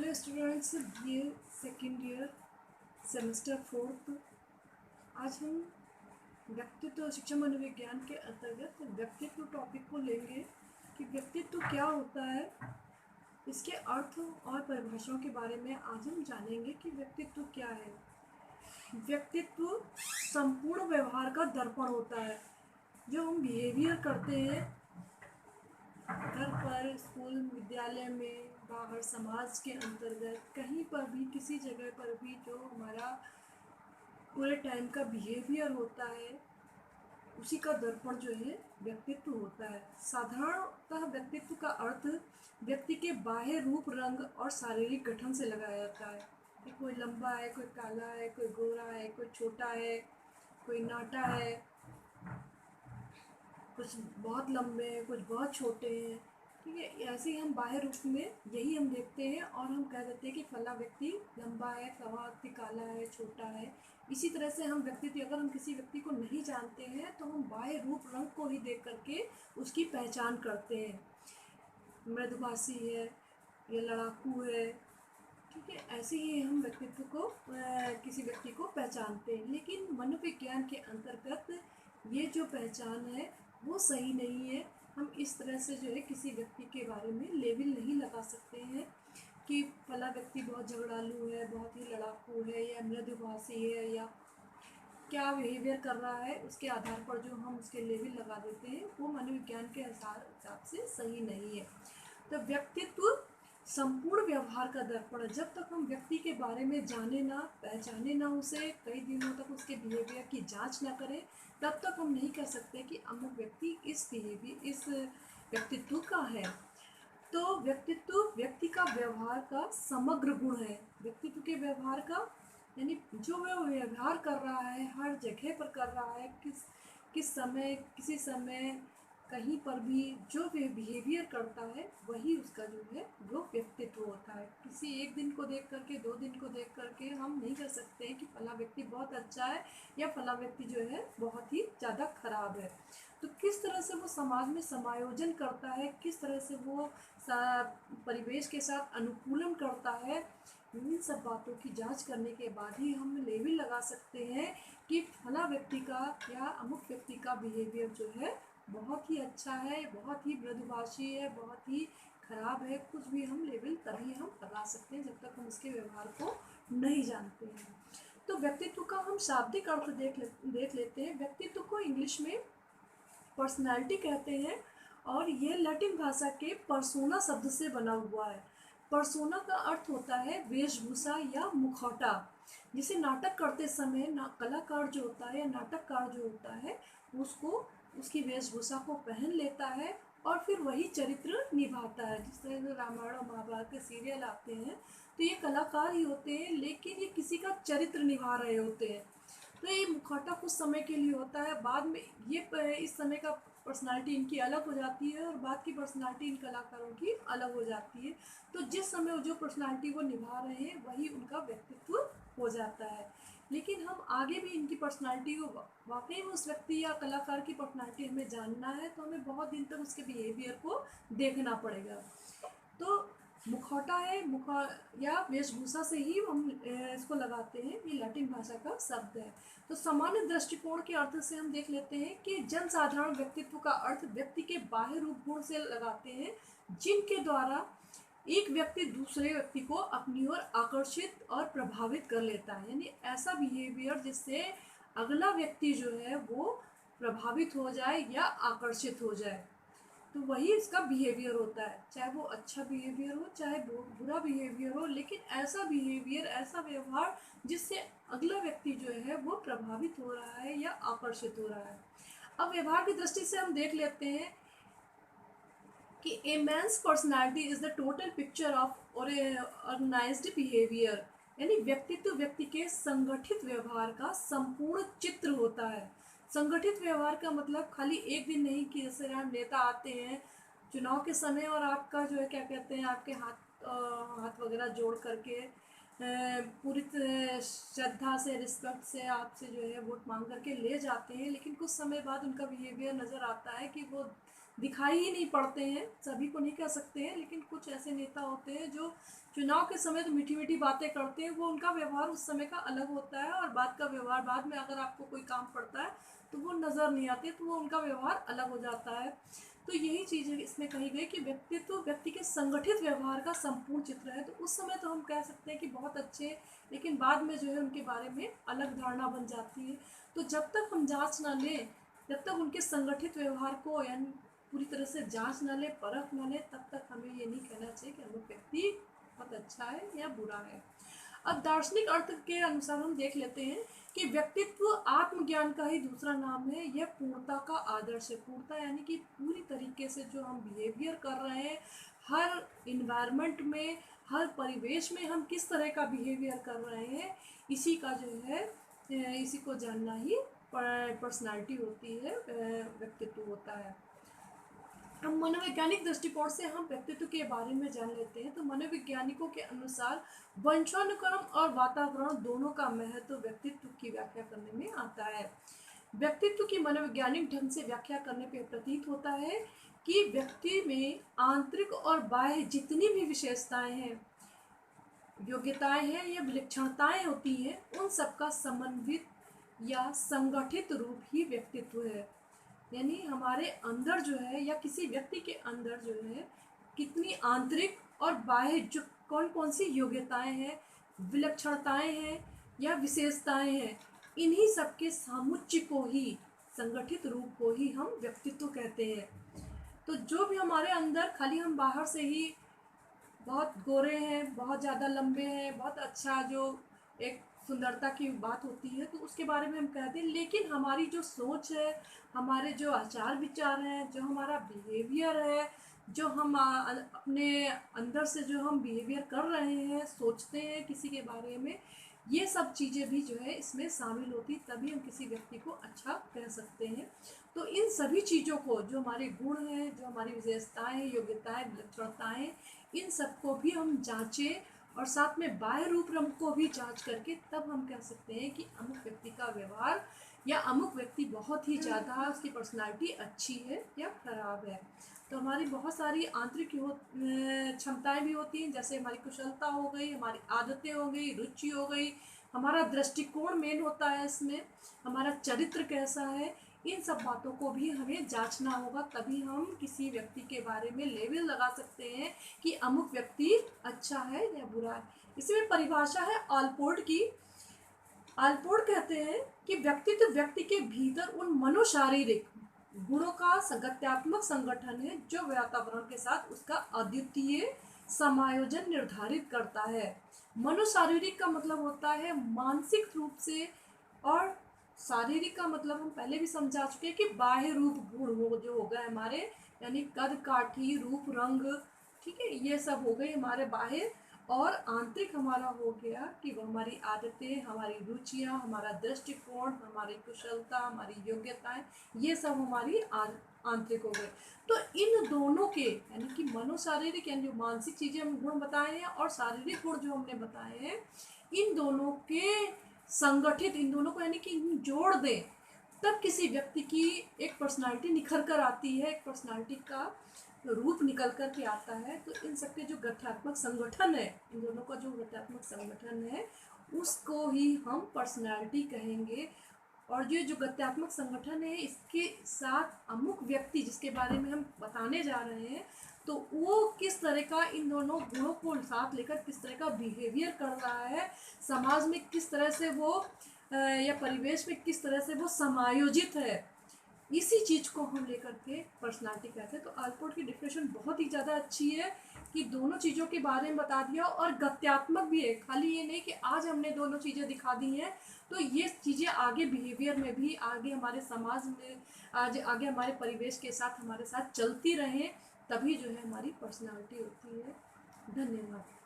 Hello students, ये second year semester 4। आज हम व्यक्तित्व शिक्षा मनोविज्ञान के अंतर्गत व्यक्तित्व टॉपिक को लेंगे कि व्यक्तित्व क्या होता है, इसके अर्थ और परिभाषाओं के बारे में आज हम जानेंगे कि व्यक्तित्व क्या है। व्यक्तित्व संपूर्ण व्यवहार का दर्पण होता है। जो हम बिहेवियर करते हैं घर पर, स्कूल, विद्यालय में, बाहर समाज के अंतर्गत, कहीं पर भी, किसी जगह पर भी जो हमारा पूरे टाइम का बिहेवियर होता है, उसी का दर्पण जो है व्यक्तित्व होता है। साधारणतः व्यक्तित्व का अर्थ व्यक्ति के बाह्य रूप, रंग और शारीरिक गठन से लगाया जाता है कि कोई लंबा है, कोई काला है, कोई गोरा है, कोई छोटा है, कोई नाटा है, कुछ बहुत लंबे हैं, कुछ बहुत छोटे हैं। ठीक है, ऐसे ही हम बाह्य रूप में यही हम देखते हैं और हम कह देते हैं कि फला व्यक्ति लंबा है, फला व्यक्ति काला है, छोटा है। इसी तरह से हम व्यक्तित्व, अगर हम किसी व्यक्ति को नहीं जानते हैं तो हम बाह्य रूप, रंग को ही देख करके उसकी पहचान करते हैं। मृदुभाषी है या लड़ाकू है, ठीक है, ऐसे ही हम व्यक्तित्व को किसी व्यक्ति को पहचानते हैं। लेकिन मनोविज्ञान के अंतर्गत ये जो पहचान है वो सही नहीं है। हम इस तरह से जो है किसी व्यक्ति के बारे में लेबल नहीं लगा सकते हैं कि फला व्यक्ति बहुत झगड़ालू है, बहुत ही लड़ाकू है, या मृदुभाषी है, या क्या बिहेवियर कर रहा है, उसके आधार पर जो हम उसके लेबल लगा देते हैं वो मनोविज्ञान के हिसाब से सही नहीं है। तो व्यक्तित्व संपूर्ण व्यवहार का दर्पण है। जब तक हम व्यक्ति के बारे में जाने ना, पहचाने ना उसे, कई दिनों तक उसके बिहेवियर की जांच ना करें, तब तक हम नहीं कह सकते कि अमुक व्यक्ति इस व्यक्तित्व का है। तो व्यक्तित्व व्यक्ति का व्यवहार का समग्र गुण है। व्यक्तित्व के व्यवहार का यानी जो वह व्यवहार कर रहा है, हर जगह पर कर रहा है, किस समय, किसी समय, कहीं पर भी जो भी बिहेवियर करता है वही उसका जो है वो व्यक्तित्व होता है। किसी एक दिन को देख करके, 2 दिन को देख करके हम नहीं कह सकते कि फला व्यक्ति बहुत अच्छा है या फला व्यक्ति जो है बहुत ही ज़्यादा खराब है। तो किस तरह से वो समाज में समायोजन करता है, किस तरह से वो परिवेश के साथ अनुकूलन करता है, इन सब बातों की जांच करने के बाद ही हम लेबल लगा सकते हैं कि फला व्यक्ति का या अमुक व्यक्ति का बिहेवियर जो है बहुत ही अच्छा है, बहुत ही मृदुभाषी है, बहुत ही खराब है। कुछ भी हम लेबल तभी हम लगा सकते हैं जब तक हम उसके व्यवहार को नहीं जानते हैं। तो व्यक्तित्व का हम शाब्दिक अर्थ देख लेते हैं। व्यक्तित्व को इंग्लिश में पर्सनैलिटी कहते हैं और यह लैटिन भाषा के पर्सोना शब्द से बना हुआ है। पर्सोना का अर्थ होता है वेशभूषा या मुखौटा, जिसे नाटक करते समय कलाकार जो होता है या नाटककार जो होता है उसको उसकी वेशभूषा को पहन लेता है और फिर वही चरित्र निभाता है। जिस तरह से रामायण और महाभारत के सीरियल आते हैं तो ये कलाकार ही होते हैं, लेकिन ये किसी का चरित्र निभा रहे होते हैं। तो ये मुखौटा कुछ समय के लिए होता है, बाद में ये इस समय का पर्सनालिटी इनकी अलग हो जाती है और बाद की पर्सनालिटी इन कलाकारों की अलग हो जाती है। तो जिस समय जो पर्सनालिटी वो निभा रहे हैं वही उनका व्यक्तित्व हो जाता है। लेकिन हम आगे भी इनकी पर्सनालिटी को, वाकई में उस व्यक्ति या कलाकार की पर्सनालिटी हमें जानना है तो हमें बहुत दिन तक उसके बिहेवियर को देखना पड़ेगा। तो मुखौटा है, या वेशभूषा से ही हम इसको लगाते हैं। ये लैटिन भाषा का शब्द है। तो सामान्य दृष्टिकोण के अर्थ से हम देख लेते हैं कि जनसाधारण व्यक्तित्व का अर्थ व्यक्ति के बाह्य रूप गुण से लगाते हैं जिनके द्वारा एक व्यक्ति दूसरे व्यक्ति को अपनी ओर आकर्षित और प्रभावित कर लेता है। यानी ऐसा बिहेवियर जिससे अगला व्यक्ति जो है वो प्रभावित हो जाए या आकर्षित हो जाए, तो वही इसका बिहेवियर होता है। चाहे वो अच्छा बिहेवियर हो, चाहे बुरा बिहेवियर हो, लेकिन ऐसा बिहेवियर, ऐसा व्यवहार जिससे अगला व्यक्ति जो है वो प्रभावित हो रहा है या आकर्षित हो रहा है। अब व्यवहार की दृष्टि से हम देख लेते हैं कि a man's personality is the total picture of organised behaviour. यानी व्यक्तित्व व्यक्ति के संगठित व्यवहार का संपूर्ण चित्र होता है। संगठित व्यवहार का मतलब खाली एक दिन नहीं कि जैसे नेता आते हैं चुनाव के समय और आपका जो है क्या कहते हैं, आपके हाथ वगैरह जोड़ करके पूरी श्रद्धा से, रिस्पेक्ट से आपसे जो है वोट मांग करके ले जाते हैं, लेकिन कुछ समय बाद उनका बिहेवियर नज़र आता है कि वो दिखाई ही नहीं पड़ते हैं, सभी को नहीं कह सकते हैं, लेकिन कुछ ऐसे नेता होते हैं जो चुनाव के समय तो मीठी मीठी बातें करते हैं, वो उनका व्यवहार उस समय का अलग होता है, और बाद का व्यवहार, बाद में अगर आपको कोई काम पड़ता है तो वो नज़र नहीं आते, तो वो उनका व्यवहार अलग हो जाता है। तो यही चीज़ इसमें कही गई कि व्यक्तित्व व्यक्ति के संगठित व्यवहार का संपूर्ण चित्र है। तो उस समय तो हम कह सकते हैं कि बहुत अच्छे, लेकिन बाद में जो है उनके बारे में अलग धारणा बन जाती है। तो जब तक हम जांच ना लें, जब तक उनके संगठित व्यवहार को यानी पूरी तरह से जांच ना ले, परख ना ले, तब तक हमें ये नहीं कहना चाहिए कि हम व्यक्ति बहुत अच्छा है या बुरा है। अब दार्शनिक अर्थ के अनुसार हम देख लेते हैं कि व्यक्तित्व आत्मज्ञान का ही दूसरा नाम है। यह पूर्णता का आदर्श है। पूर्णता यानी कि पूरी तरीके से जो हम बिहेवियर कर रहे हैं, हर इन्वायरमेंट में, हर परिवेश में हम किस तरह का बिहेवियर कर रहे हैं, इसी का जो है इसी को जानना ही पर्सनालिटी होती है, व्यक्तित्व होता है। हम मनोवैज्ञानिक दृष्टिकोण से हम व्यक्तित्व के बारे में जान लेते हैं। तो मनोवैज्ञानिकों के अनुसार वंशानुक्रम और वातावरण दोनों का महत्व व्यक्तित्व की व्याख्या करने में आता है। व्यक्तित्व की मनोवैज्ञानिक ढंग से व्याख्या करने पर प्रतीत होता है कि व्यक्ति में आंतरिक और बाह्य जितनी भी विशेषताएं हैं, योग्यताएं हैं या विलक्षणताएं होती हैं, उन सबका समन्वित या संगठित रूप ही व्यक्तित्व है। यानी हमारे अंदर जो है या किसी व्यक्ति के अंदर जो है कितनी आंतरिक और बाह्य जो कौन कौन सी योग्यताएं हैं, विलक्षणताएं हैं या विशेषताएं हैं, इन्हीं सबके सामुच्य को ही, संगठित रूप को ही हम व्यक्तित्व कहते हैं। तो जो भी हमारे अंदर, खाली हम बाहर से ही बहुत गोरे हैं, बहुत ज़्यादा लंबे हैं, बहुत अच्छा जो एक सुंदरता की बात होती है, तो उसके बारे में हम कहते हैं, लेकिन हमारी जो सोच है, हमारे जो आचार विचार हैं, जो हमारा बिहेवियर है, जो हम अपने अंदर से जो हम बिहेवियर कर रहे हैं, सोचते हैं किसी के बारे में, ये सब चीज़ें भी जो है इसमें शामिल होती, तभी हम किसी व्यक्ति को अच्छा कह सकते हैं। तो इन सभी चीज़ों को, जो हमारे गुण हैं, जो हमारी विशेषताएं, योग्यताएं, विलक्षणताएं, इन सबको भी हम जांचें और साथ में बाह्य रूप रंग को भी जांच करके तब हम कह सकते हैं कि अमुक व्यक्ति का व्यवहार या अमुक व्यक्ति बहुत ही ज़्यादा उसकी पर्सनालिटी अच्छी है या खराब है। तो हमारी बहुत सारी आंतरिक क्षमताएं भी होती हैं, जैसे हमारी कुशलता हो गई, हमारी आदतें हो गई, रुचि हो गई, हमारा दृष्टिकोण मेन होता है इसमें, हमारा चरित्र कैसा है, इन सब बातों को भी हमें जांचना होगा, तभी हम किसी व्यक्ति के बारे में लेबल लगा सकते हैं कि अमुक व्यक्ति अच्छा है या बुरा है। इसमें परिभाषा है आलपोर्ट की। आलपोर्ट कहते हैं कि व्यक्तित्व व्यक्ति के भीतर उन मनोशारीरिक गुणों का संगत्यात्मक संगठन है जो वातावरण के साथ उसका अद्वितीय समायोजन निर्धारित करता है। मनोशारीरिक का मतलब होता है मानसिक रूप से, और शारीरिक का मतलब हम पहले भी समझा चुके हैं कि बाह्य रूप गुण हो जो हो गए हमारे, यानी कद काठी, रूप रंग, ठीक है, ये सब हो गए हमारे बाह्य। और आंतरिक हमारा हो गया कि वो हमारी आदतें, हमारी रुचियाँ, हमारा दृष्टिकोण, हमारी कुशलता, हमारी योग्यताएं, ये सब हमारी आंतरिक हो गए। तो इन दोनों के यानी कि मनोशारीरिक यानी जो मानसिक चीज़ें हम गुण बताए हैं और शारीरिक गुण जो हमने बताए हैं, इन दोनों के संगठित, इन दोनों को यानी कि जोड़ दें, तब किसी व्यक्ति की एक पर्सनालिटी निखर कर आती है, एक पर्सनालिटी का रूप निकल कर के आता है। तो इन सबके जो गठनात्मक संगठन है, इन दोनों का जो गठनात्मक संगठन है, उसको ही हम पर्सनालिटी कहेंगे। और ये जो गत्यात्मक संगठन है, इसके साथ अमुक व्यक्ति जिसके बारे में हम बताने जा रहे हैं, तो वो किस तरह का इन दोनों गुणों को साथ लेकर किस तरह का बिहेवियर कर रहा है, समाज में किस तरह से वो या परिवेश में किस तरह से वो समायोजित है, इसी चीज़ को हम लेकर के पर्सनालिटी कहते हैं। तो आलपोर्ट की डिफिनेशन बहुत ही ज़्यादा अच्छी है कि दोनों चीज़ों के बारे में बता दिया, और गत्यात्मक भी है, खाली ये नहीं कि आज हमने दोनों चीज़ें दिखा दी हैं तो ये चीज़ें आगे बिहेवियर में भी, आगे हमारे समाज में, आज आगे हमारे परिवेश के साथ हमारे साथ चलती रहें, तभी जो है हमारी पर्सनालिटी होती है। धन्यवाद।